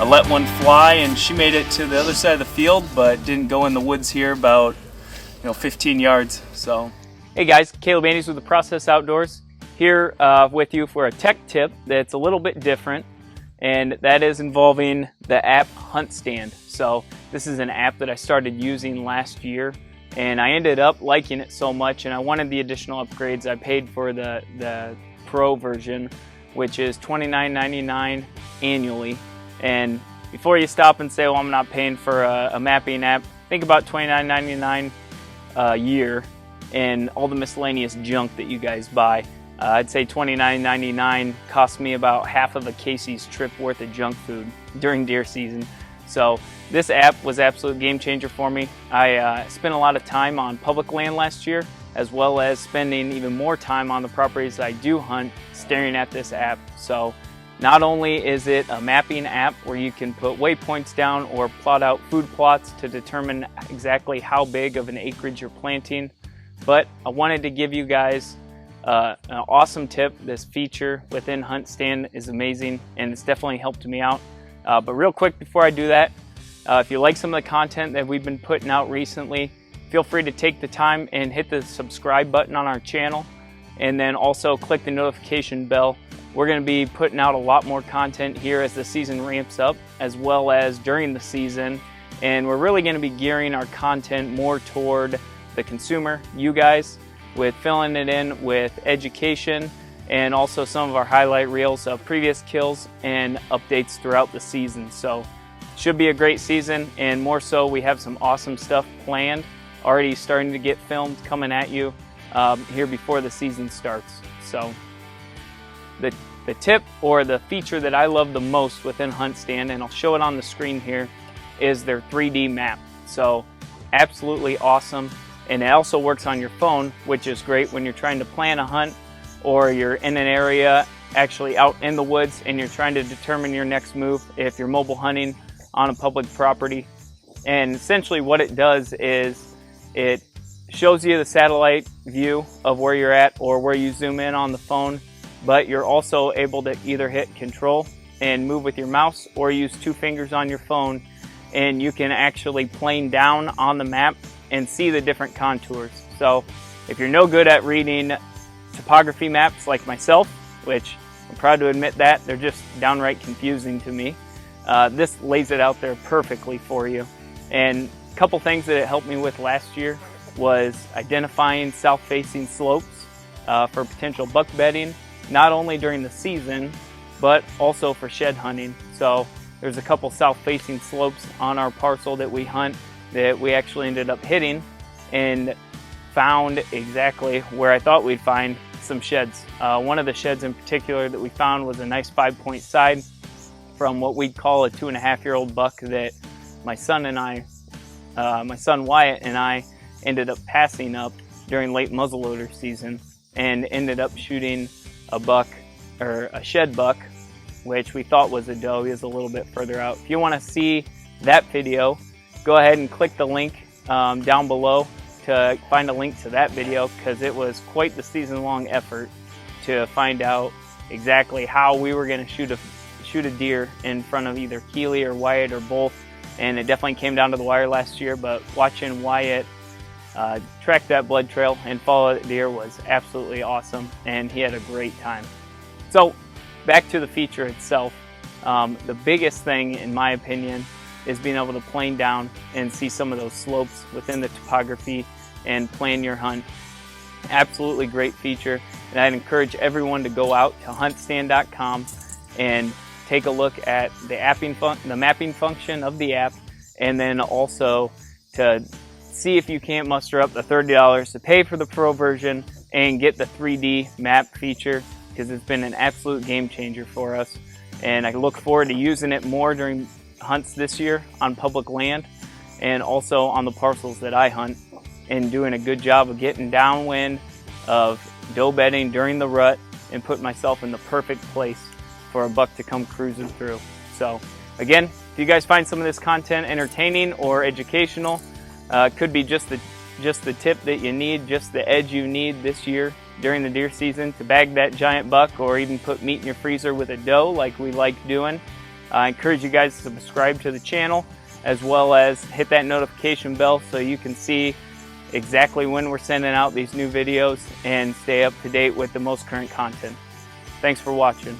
I let one fly and she made it to the other side of the field, but didn't go in the woods here about 15 yards. So, hey guys, Caleb Andes with the Process Outdoors here with you for a tech tip that's a little bit different, and that is involving the app HuntStand. So this is an app that I started using last year, and I ended up liking it so much, and I wanted the additional upgrades. I paid for the Pro version, which is $29.99 annually. And before you stop and say, well, I'm not paying for a mapping app, think about $29.99 a year and all the miscellaneous junk that you guys buy. I'd say $29.99 cost me about half of a Casey's trip worth of junk food during deer season. So this app was an absolute game changer for me. I spent a lot of time on public land last year, as well as spending even more time on the properties I do hunt staring at this app. So not only is it a mapping app where you can put waypoints down or plot out food plots to determine exactly how big of an acreage you're planting, but I wanted to give you guys an awesome tip. This feature within HuntStand is amazing, and it's definitely helped me out. But real quick before I do that, if you like some of the content that we've been putting out recently, feel free to take the time and hit the subscribe button on our channel, and then also click the notification bell. We're going to be putting out a lot more content here as the season ramps up, as well as during the season, and we're really going to be gearing our content more toward the consumer, you guys, with filling it in with education and also some of our highlight reels of previous kills and updates throughout the season. So should be a great season, and more so we have some awesome stuff planned, already starting to get filmed coming at you here before the season starts. So the tip or the feature that I love the most within HuntStand, and I'll show it on the screen here, is their 3D map. So absolutely awesome. And it also works on your phone, which is great when you're trying to plan a hunt, or you're in an area actually out in the woods and you're trying to determine your next move if you're mobile hunting on a public property. And essentially what it does is it shows you the satellite view of where you're at or where you zoom in on the phone, but you're also able to either hit control and move with your mouse or use 2 fingers on your phone, and you can actually plane down on the map and see the different contours. So if you're no good at reading topography maps like myself, which I'm proud to admit that, they're just downright confusing to me, this lays it out there perfectly for you. And a couple things that it helped me with last year was identifying south-facing slopes for potential buck bedding, not only during the season, but also for shed hunting. So there's a couple south-facing slopes on our parcel that we hunt that we actually ended up hitting and found exactly where I thought we'd find some sheds. One of the sheds in particular that we found was a nice 5-point side from what we'd call a 2.5-year-old buck that my son Wyatt and I ended up passing up during late muzzleloader season, and ended up shooting a buck, or a shed buck, which we thought was a doe. He was a little bit further out. If you want to see that video, go ahead and click the link down below to find a link to that video, because it was quite the season-long effort to find out exactly how we were going to shoot a deer in front of either Keeley or Wyatt or both. And it definitely came down to the wire last year, but watching Wyatt track that blood trail and follow that deer was absolutely awesome, and he had a great time. So back to the feature itself, the biggest thing in my opinion is being able to plane down and see some of those slopes within the topography and plan your hunt. Absolutely great feature, and I'd encourage everyone to go out to huntstand.com and take a look at the mapping function of the app, and then also to see if you can't muster up the $30 to pay for the Pro version and get the 3D map feature, because it's been an absolute game changer for us. And I look forward to using it more during hunts this year on public land, and also on the parcels that I hunt, and doing a good job of getting downwind of doe bedding during the rut and put myself in the perfect place for a buck to come cruising through. So again, if you guys find some of this content entertaining or educational, could be just the tip that you need, just the edge you need this year during the deer season to bag that giant buck, or even put meat in your freezer with a doe like we like doing, I encourage you guys to subscribe to the channel, as well as hit that notification bell so you can see exactly when we're sending out these new videos and stay up to date with the most current content. Thanks for watching.